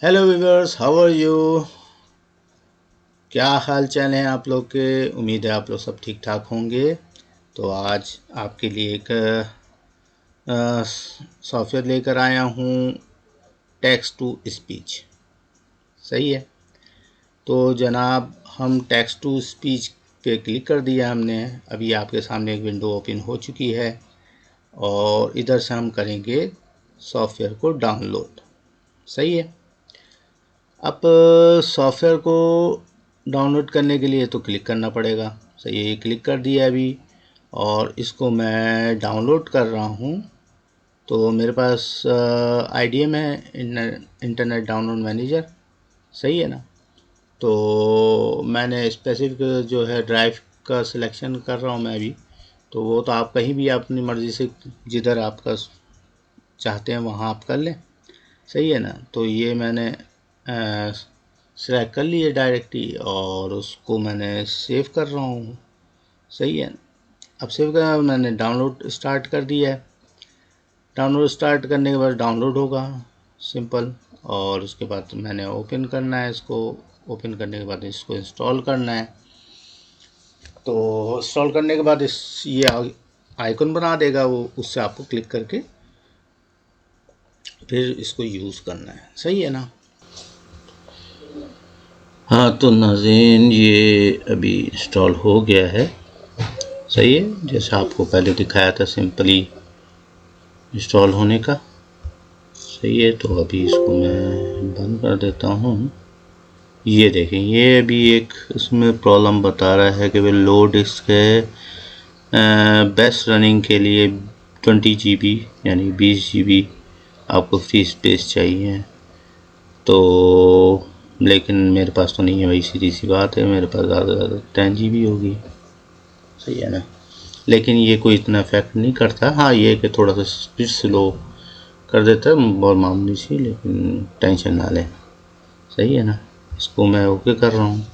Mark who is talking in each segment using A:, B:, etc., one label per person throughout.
A: Hello viewers, how are you. क्या हाल चाल है आप लोग के। उम्मीद है आप लोग सब ठीक ठाक होंगे। तो आज आपके लिए एक सॉफ्टवेयर लेकर आया हूँ, टेक्स्ट टू स्पीच। सही है। तो जनाब, हम टेक्स्ट टू स्पीच पे क्लिक कर दिया हमने। अभी आपके सामने एक विंडो ओपन हो चुकी है और इधर से हम करेंगे सॉफ्टवेयर को डाउनलोड। सही है। अब सॉफ्टवेयर को डाउनलोड करने के लिए तो क्लिक करना पड़ेगा। सही है, क्लिक कर दिया अभी और इसको मैं डाउनलोड कर रहा हूँ। तो मेरे पास IDM है, इंटरनेट डाउनलोड मैनेजर। सही है ना। तो मैंने स्पेसिफिक जो है ड्राइव का सिलेक्शन कर रहा हूँ मैं अभी। तो वो तो आप कहीं भी अपनी मर्ज़ी से जिधर आपका चाहते हैं वहाँ आप कर लें। सही है ना। तो ये मैंने सिलेक्ट कर लिए डायरेक्ट ही और उसको मैंने सेव कर रहा हूँ। सही है। अब सेव कर मैंने डाउनलोड स्टार्ट कर दिया है। डाउनलोड स्टार्ट करने के बाद डाउनलोड होगा, सिंपल। और उसके बाद मैंने ओपन करना है इसको। ओपन करने के बाद इसको इंस्टॉल करना है। तो इंस्टॉल करने के बाद ये आइकन बना देगा वो, उससे आपको क्लिक करके फिर इसको यूज़ करना है। सही है ना। हाँ तो नाज़रीन, ये अभी इंस्टॉल हो गया है। सही है, जैसा आपको पहले दिखाया था सिंपली इंस्टॉल होने का। सही है। तो अभी इसको मैं बंद कर देता हूँ। ये देखें, ये अभी एक इसमें प्रॉब्लम बता रहा है कि भाई लो डिस्क है, बेस्ट रनिंग के लिए 20 GB यानी 20 GB आपको फ्री स्पेस चाहिए। तो लेकिन मेरे पास तो नहीं है भाई, सीधी सी बात है, मेरे पास ज़्यादा से ज़्यादा 10 GB होगी। सही है ना। लेकिन ये कोई इतना इफेक्ट नहीं करता। हाँ, ये कि थोड़ा सा स्पीड स्लो कर देता है, बहुत मामूली सी, लेकिन टेंशन ना लें। सही है ना। इसको मैं ओके कर रहा हूँ।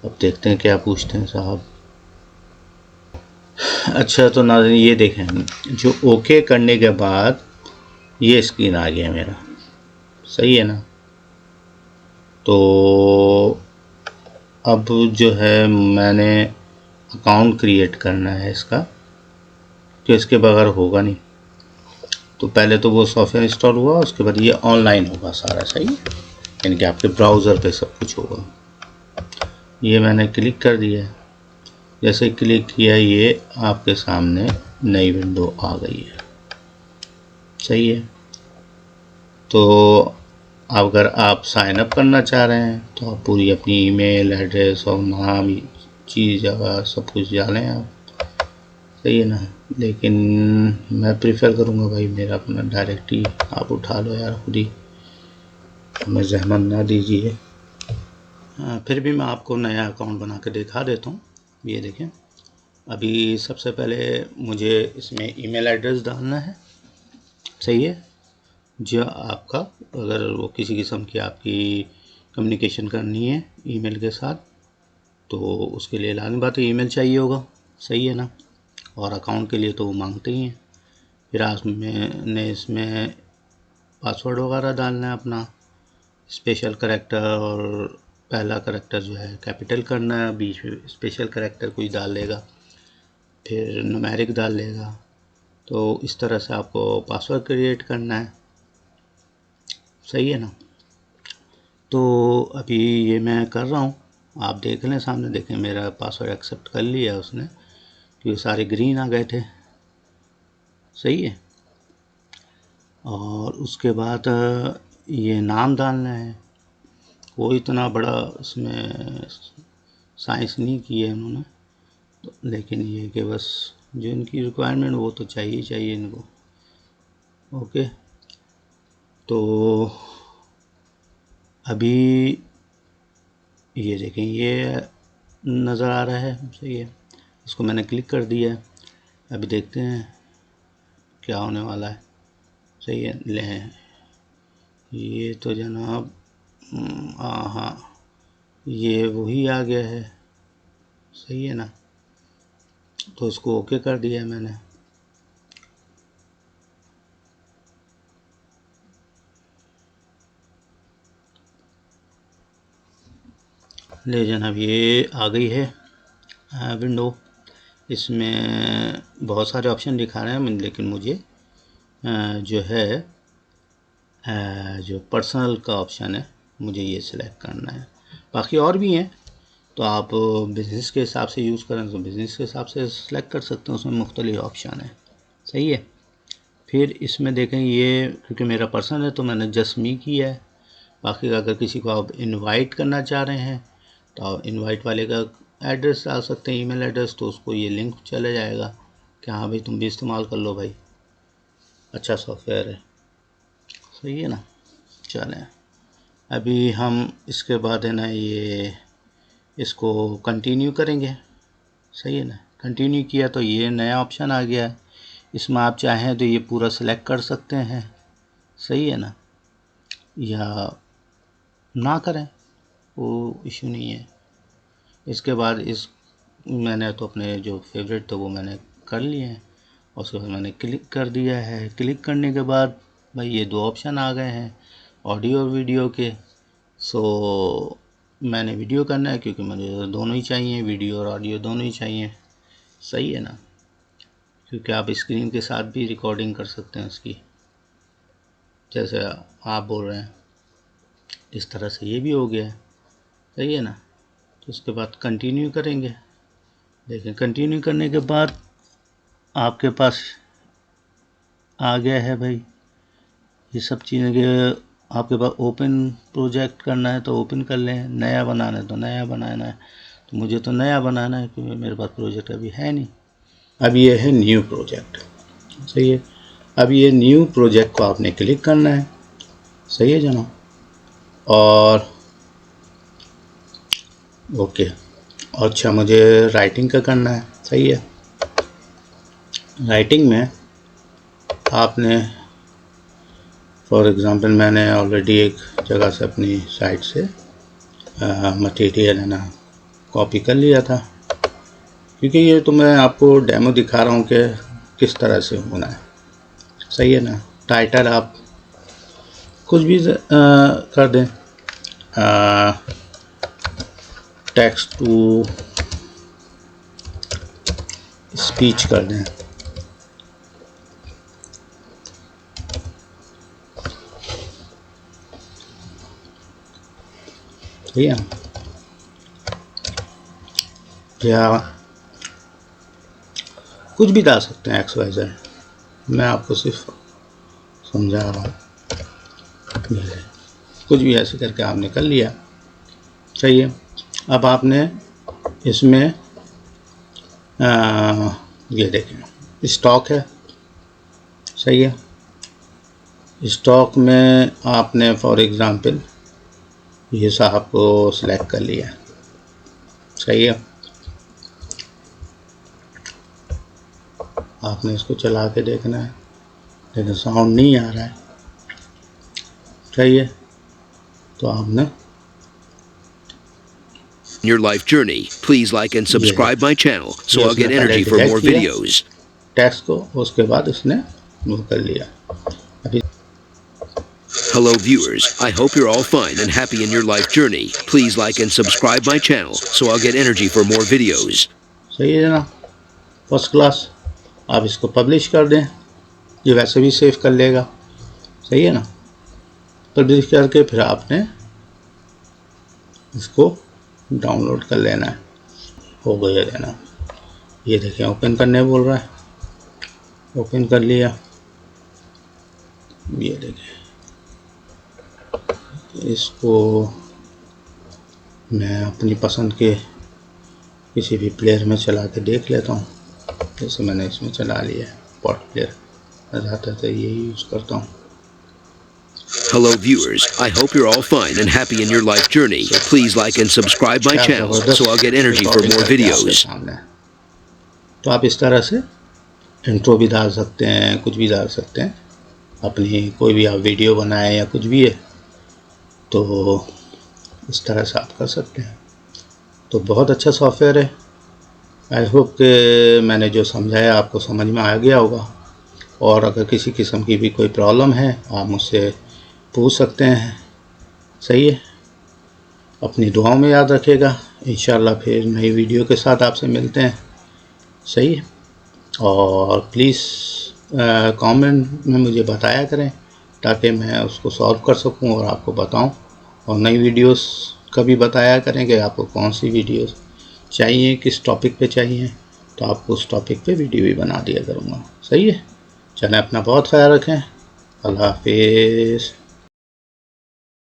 A: अब देखते हैं क्या पूछते हैं साहब। अच्छा तो नाज़रीन, ये देखें, जो ओके करने के बाद ये स्क्रीन आ गया मेरा। सही है ना। तो अब जो है मैंने अकाउंट क्रिएट करना है इसका, तो इसके बगैर होगा नहीं। तो पहले तो वो सॉफ्टवेयर इंस्टॉल हुआ, उसके बाद ये ऑनलाइन होगा सारा। सही है, यानी कि आपके ब्राउज़र पे सब कुछ होगा। ये मैंने क्लिक कर दिया। जैसे क्लिक किया, ये आपके सामने नई विंडो आ गई है। सही है। तो अगर आप साइन अप करना चाह रहे हैं तो आप पूरी अपनी ईमेल एड्रेस और नाम, चीज़ जगह सब कुछ डालें आप। सही है ना। लेकिन मैं प्रेफर करूँगा भाई मेरा अपना डायरेक्ट ही आप उठा लो यार, खुद ही हमें जहमत ना दीजिए। फिर भी मैं आपको नया अकाउंट बना के दिखा देता हूँ। ये देखें, अभी सबसे पहले मुझे इसमें ईमेल एड्रेस डालना है। सही है। जो आपका, अगर वो किसी किस्म की आपकी कम्युनिकेशन करनी है ईमेल के साथ, तो उसके लिए लाजमी बात है ईमेल चाहिए होगा। सही है ना। और अकाउंट के लिए तो वो मांगते ही हैं। फिर आपने इसमें पासवर्ड वगैरह डालना है अपना, स्पेशल करैक्टर, और पहला करैक्टर जो है कैपिटल करना है, बीच में स्पेशल करैक्टर कुछ डाल देगा, फिर न्यूमेरिक डाल देगा। तो इस तरह से आपको पासवर्ड क्रिएट करना है। सही है ना। तो अभी ये मैं कर रहा हूँ, आप देख लें सामने। देखें, मेरा पासवर्ड एक्सेप्ट कर लिया उसने, क्योंकि सारे ग्रीन आ गए थे। सही है। और उसके बाद ये नाम डालना है। कोई इतना बड़ा इसमें साइंस नहीं की है उन्होंने, तो लेकिन ये कि बस जो इनकी रिक्वायरमेंट वो तो चाहिए चाहिए इनको। ओके। तो अभी ये देखें, ये नज़र आ रहा है। सही है। इसको मैंने क्लिक कर दिया है। अभी देखते हैं क्या होने वाला है। सही है। ले, ये तो जनाब, हाँ, ये वही आ गया है। सही है ना। तो इसको ओके कर दिया है मैंने। ले जनाब, ये आ गई है विंडो। इसमें बहुत सारे ऑप्शन दिखा रहे हैं, लेकिन मुझे जो है जो पर्सनल का ऑप्शन है मुझे ये सिलेक्ट करना है। बाकी और भी हैं, तो आप बिज़नेस के हिसाब से यूज़ करें तो बिज़नेस के हिसाब से सिलेक्ट कर सकते हैं, उसमें मुख्तलिफ ऑप्शन है। सही है। फिर इसमें देखें, ये क्योंकि मेरा पर्सनल है तो मैंने जस्ट मी किया है। बाकी अगर किसी को आप इनवाइट करना चाह रहे हैं तो आप इनवाइट वाले का एड्रेस डाल सकते हैं, ईमेल एड्रेस, तो उसको ये लिंक चला जाएगा कि हाँ भाई तुम भी इस्तेमाल कर लो भाई, अच्छा सॉफ्टवेयर है। सही है ना। चलें, अभी हम इसके बाद है ना ये इसको कंटिन्यू करेंगे। सही है ना। कंटिन्यू किया तो ये नया ऑप्शन आ गया है, इसमें आप चाहें तो ये पूरा सेलेक्ट कर सकते हैं। सही है ना, या ना करें, वो इशू नहीं है। इसके बाद मैंने तो अपने जो फेवरेट थे वो मैंने कर लिए हैं, और उसके बाद मैंने क्लिक कर दिया है। क्लिक करने के बाद भाई ये दो ऑप्शन आ गए हैं, ऑडियो और वीडियो के। सो मैंने वीडियो करना है क्योंकि मुझे दोनों ही चाहिए, वीडियो और ऑडियो दोनों ही चाहिए। सही है ना, क्योंकि आप स्क्रीन के साथ भी रिकॉर्डिंग कर सकते हैं उसकी, जैसे आप बोल रहे हैं इस तरह से ये भी हो गया है। सही है ना। तो उसके बाद कंटिन्यू करेंगे। देखें, कंटिन्यू करने के बाद आपके पास आ गया है भाई ये सब चीज़ें कि आपके पास ओपन प्रोजेक्ट करना है तो ओपन कर लें, नया बनाना है तो नया बनाना है। तो मुझे तो नया बनाना है क्योंकि मेरे पास प्रोजेक्ट अभी है नहीं। अब ये है न्यू प्रोजेक्ट। सही है। अब ये न्यू प्रोजेक्ट को आपने क्लिक करना है। सही है जनाब। और ओके, अच्छा मुझे राइटिंग का करना है। सही है। राइटिंग में आपने फॉर एग्ज़ाम्पल मैंने ऑलरेडी एक जगह से अपनी साइट से मटेरियल है ना कॉपी कर लिया था, क्योंकि ये तो मैं आपको डेमो दिखा रहा हूँ कि किस तरह से होना है। सही है ना। टाइटल आप कुछ भी कर दें, टेक्स्ट टू स्पीच कर दें। ठीक है। या कुछ भी डाल सकते हैं, XYZ। मैं आपको सिर्फ समझा रहा हूँ। कुछ भी ऐसे करके आपने कर लिया। सही है। अब आपने इसमें ये देखें स्टॉक है। सही है। स्टॉक में आपने फॉर एग्ज़ाम्पल ये साहब को सिलेक्ट कर लिया। सही है। आपने इसको चला के देखना है, लेकिन साउंड नहीं आ रहा है। सही है। तो आपने
B: your life journey. Please like and subscribe my channel so I'll get energy for more videos.
A: Text को उसके बाद उसने मूव कर लिया। अभी
B: Hello viewers, I hope you're all fine and happy in your life journey. Please like and subscribe my channel so I'll get energy for more videos.
A: सही है ना, फर्स्ट क्लास। आप इसको पब्लिश कर दें, ये वैसे भी सेव कर लेगा। सही है ना। पब्लिश करके फिर आपने इसको डाउनलोड कर लेना है। हो गया देना। ये देखें ओपन करने बोल रहा है, ओपन कर लिया। ये देखें, इसको मैं अपनी पसंद के किसी भी प्लेयर में चला के देख लेता हूँ। जैसे मैंने इसमें चला लिया है, पॉट प्लेयर ज़्यादातर यही यूज़ करता हूँ।
B: Hello viewers, I hope you're all fine and happy in your life journey. Please like and subscribe my channel so I'll get energy for more videos.
A: तो आप इस तरह से इंट्रो भी डाल सकते हैं, कुछ भी डाल सकते हैं अपनी, कोई भी आप वीडियो बनाए या कुछ भी है तो इस तरह से आप कर सकते हैं। तो बहुत अच्छा सॉफ्टवेयर है। आई होप कि मैंने जो समझाया आपको समझ में आ गया होगा। और अगर किसी किस्म की भी कोई प्रॉब्लम है आप मुझसे पूछ सकते हैं। सही है। अपनी दुआओं में याद रखिएगा। इंशाल्लाह फिर नई वीडियो के साथ आपसे मिलते हैं। सही है, और प्लीज़ कमेंट में मुझे बताया करें ताकि मैं उसको सॉल्व कर सकूं और आपको बताऊं। और नई वीडियोस का भी बताया करें कि आपको कौन सी वीडियोस चाहिए, किस टॉपिक पे चाहिए, तो आपको उस टॉपिक पे वीडियो भी बना दिया करूँगा। सही है, चलें, अपना बहुत ख्याल रखें। अल्लाह हाफिज़।